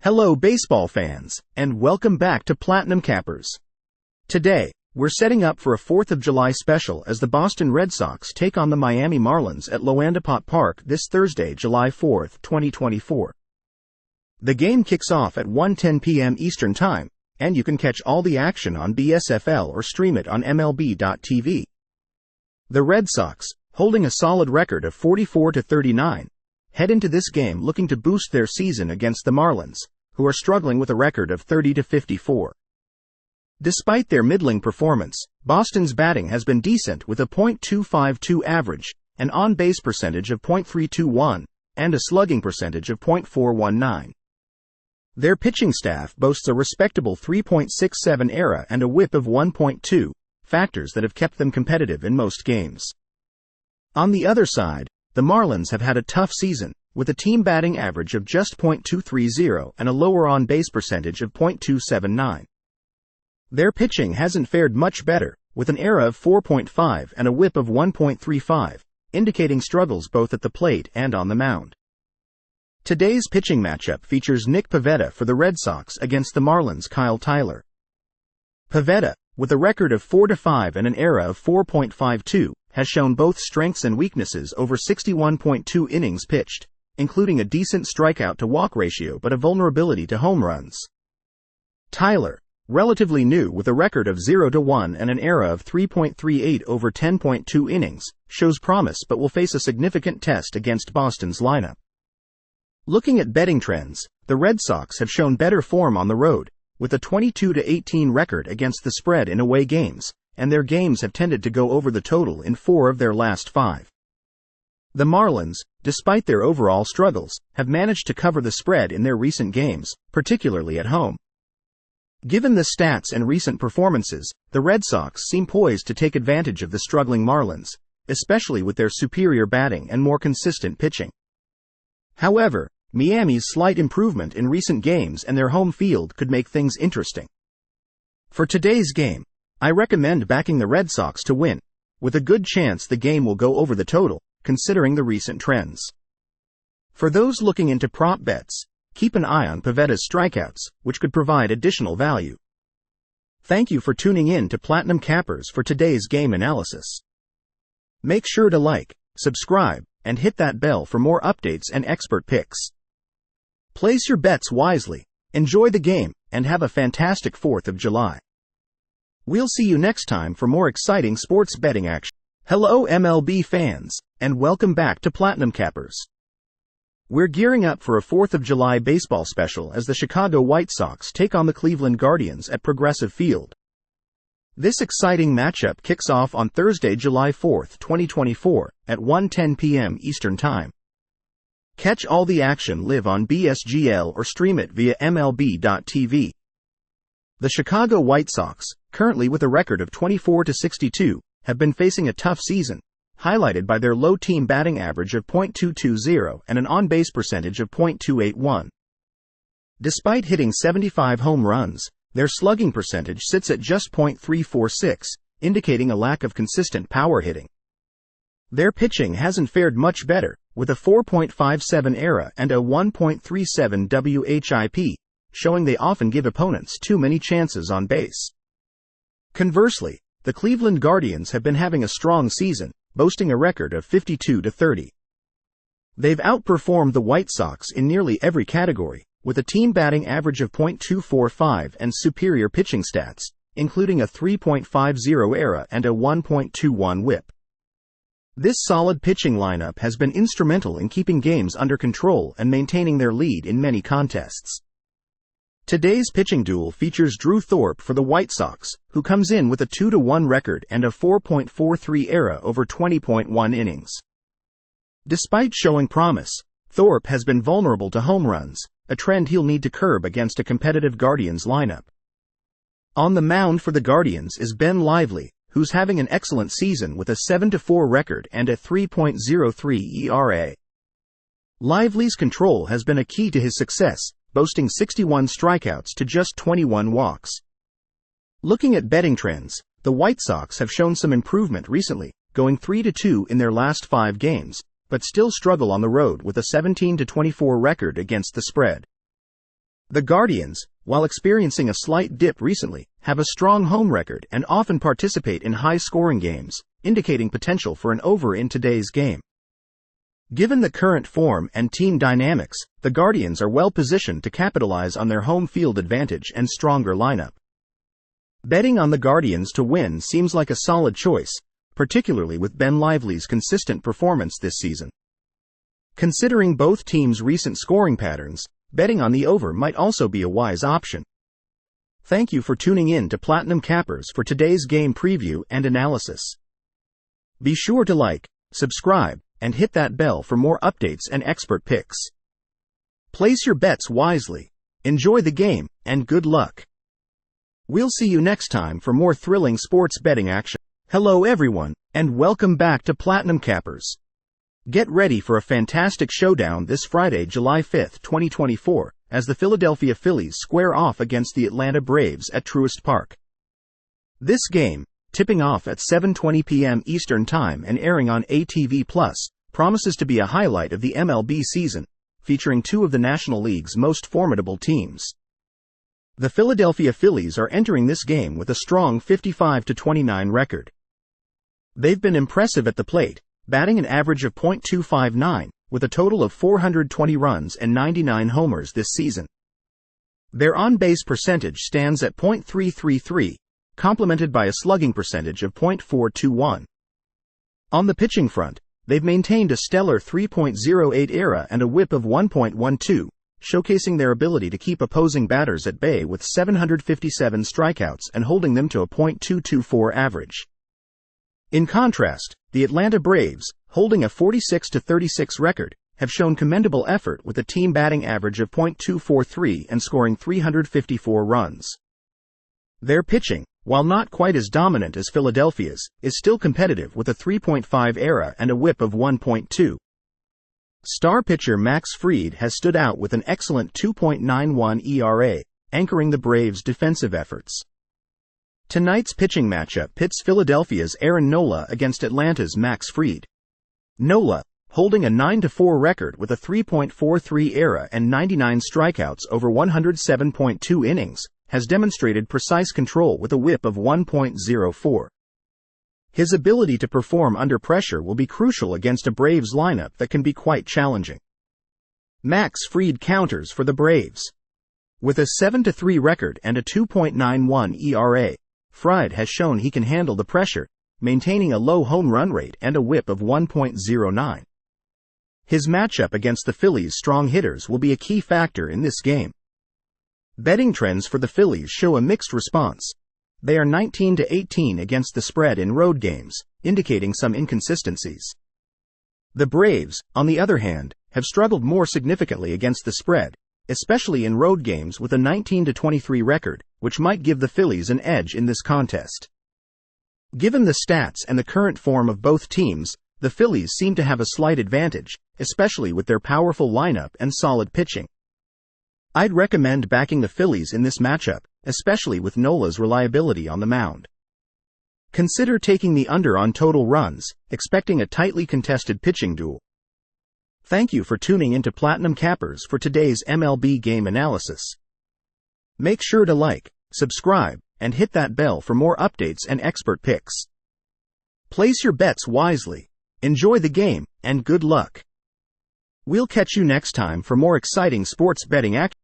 Hello baseball fans, and welcome back to Platinum Cappers. Today, we're setting up for a 4th of July special as the Boston Red Sox take on the Miami Marlins at Loandapot Park this Thursday, July 4, 2024. The game kicks off at 1:10 p.m. Eastern Time, and you can catch all the action on BSFL or stream it on MLB.tv. The Red Sox, holding a solid record of 44-39, head into this game looking to boost their season against the Marlins, who are struggling with a record of 30-54. Despite their middling performance, Boston's batting has been decent with a .252 average, an on-base percentage of .321, and a slugging percentage of .419. Their pitching staff boasts a respectable 3.67 ERA and a WHIP of 1.2, factors that have kept them competitive in most games. On the other side, the Marlins have had a tough season, with a team batting average of just .230 and a lower on-base percentage of .279. Their pitching hasn't fared much better, with an ERA of 4.5 and a WHIP of 1.35, indicating struggles both at the plate and on the mound. Today's pitching matchup features Nick Pivetta for the Red Sox against the Marlins' Kyle Tyler. Pivetta, with a record of 4-5 and an ERA of 4.52, has shown both strengths and weaknesses over 61.2 innings pitched, including a decent strikeout-to-walk ratio but a vulnerability to home runs. Tyler, relatively new with a record of 0-1 and an ERA of 3.38 over 10.2 innings, shows promise but will face a significant test against Boston's lineup. Looking at betting trends, the Red Sox have shown better form on the road, with a 22-18 record against the spread in away games, and their games have tended to go over the total in 4 of their last 5. The Marlins, despite their overall struggles, have managed to cover the spread in their recent games, particularly at home. Given the stats and recent performances, the Red Sox seem poised to take advantage of the struggling Marlins, especially with their superior batting and more consistent pitching. However, Miami's slight improvement in recent games and their home field could make things interesting. For today's game, I recommend backing the Red Sox to win, with a good chance the game will go over the total, considering the recent trends. For those looking into prop bets, keep an eye on Pivetta's strikeouts, which could provide additional value. Thank you for tuning in to Platinum Cappers for today's game analysis. Make sure to like, subscribe, and hit that bell for more updates and expert picks. Place your bets wisely, enjoy the game, and have a fantastic 4th of July. We'll see you next time for more exciting sports betting action. Hello MLB fans, and welcome back to Platinum Cappers. We're gearing up for a 4th of July baseball special as the Chicago White Sox take on the Cleveland Guardians at Progressive Field. This exciting matchup kicks off on Thursday, July 4, 2024, at 1:10 p.m. Eastern Time. Catch all the action live on BSGL or stream it via MLB.tv. The Chicago White Sox, currently with a record of 24-62, have been facing a tough season, highlighted by their low team batting average of .220 and an on-base percentage of .281. Despite hitting 75 home runs, their slugging percentage sits at just .346, indicating a lack of consistent power hitting. Their pitching hasn't fared much better, with a 4.57 ERA and a 1.37 WHIP, showing they often give opponents too many chances on base. Conversely, the Cleveland Guardians have been having a strong season, boasting a record of 52-30. They've outperformed the White Sox in nearly every category, with a team batting average of .245 and superior pitching stats, including a 3.50 ERA and a 1.21 WHIP. This solid pitching lineup has been instrumental in keeping games under control and maintaining their lead in many contests. Today's pitching duel features Drew Thorpe for the White Sox, who comes in with a 2-1 record and a 4.43 ERA over 20.1 innings. Despite showing promise, Thorpe has been vulnerable to home runs, a trend he'll need to curb against a competitive Guardians lineup. On the mound for the Guardians is Ben Lively, who's having an excellent season with a 7-4 record and a 3.03 ERA. Lively's control has been a key to his success, boasting 61 strikeouts to just 21 walks. Looking at betting trends, the White Sox have shown some improvement recently, going 3-2 in their last 5 games, but still struggle on the road with a 17-24 record against the spread. The Guardians, while experiencing a slight dip recently, have a strong home record and often participate in high-scoring games, indicating potential for an over in today's game. Given the current form and team dynamics, the Guardians are well positioned to capitalize on their home field advantage and stronger lineup. Betting on the Guardians to win seems like a solid choice, particularly with Ben Lively's consistent performance this season. Considering both teams' recent scoring patterns, betting on the over might also be a wise option. Thank you for tuning in to Platinum Cappers for today's game preview and analysis. Be sure to like, subscribe, and hit that bell for more updates and expert picks. Place your bets wisely. Enjoy the game, and good luck. We'll see you next time for more thrilling sports betting action. Hello everyone, and welcome back to Platinum Cappers. Get ready for a fantastic showdown this Friday, July 5, 2024, as the Philadelphia Phillies square off against the Atlanta Braves at Truist Park. This game, tipping off at 7:20 p.m. Eastern Time and airing on ATV+, promises to be a highlight of the MLB season, featuring two of the National League's most formidable teams. The Philadelphia Phillies are entering this game with a strong 55-29 record. They've been impressive at the plate, batting an average of .259, with a total of 420 runs and 99 homers this season. Their on-base percentage stands at .333, complemented by a slugging percentage of .421. On the pitching front, they've maintained a stellar 3.08 ERA and a whip of 1.12, showcasing their ability to keep opposing batters at bay with 757 strikeouts and holding them to a .224 average. In contrast, the Atlanta Braves, holding a 46-36 record, have shown commendable effort with a team batting average of .243 and scoring 354 runs. Their pitching, while not quite as dominant as Philadelphia's, is still competitive with a 3.5 ERA and a whip of 1.2. Star pitcher Max Fried has stood out with an excellent 2.91 ERA, anchoring the Braves' defensive efforts. Tonight's pitching matchup pits Philadelphia's Aaron Nola against Atlanta's Max Fried. Nola, holding a 9-4 record with a 3.43 ERA and 99 strikeouts over 107.2 innings, has demonstrated precise control with a whip of 1.04. His ability to perform under pressure will be crucial against a Braves lineup that can be quite challenging. Max Fried counters for the Braves. With a 7-3 record and a 2.91 ERA, Fried has shown he can handle the pressure, maintaining a low home run rate and a whip of 1.09. His matchup against the Phillies' strong hitters will be a key factor in this game. Betting trends for the Phillies show a mixed response. They are 19-18 against the spread in road games, indicating some inconsistencies. The Braves, on the other hand, have struggled more significantly against the spread, especially in road games with a 19-23 record, which might give the Phillies an edge in this contest. Given the stats and the current form of both teams, the Phillies seem to have a slight advantage, especially with their powerful lineup and solid pitching. I'd recommend backing the Phillies in this matchup, especially with Nola's reliability on the mound. Consider taking the under on total runs, expecting a tightly contested pitching duel. Thank you for tuning into Platinum Cappers for today's MLB game analysis. Make sure to like, subscribe, and hit that bell for more updates and expert picks. Place your bets wisely. Enjoy the game, and good luck. We'll catch you next time for more exciting sports betting action.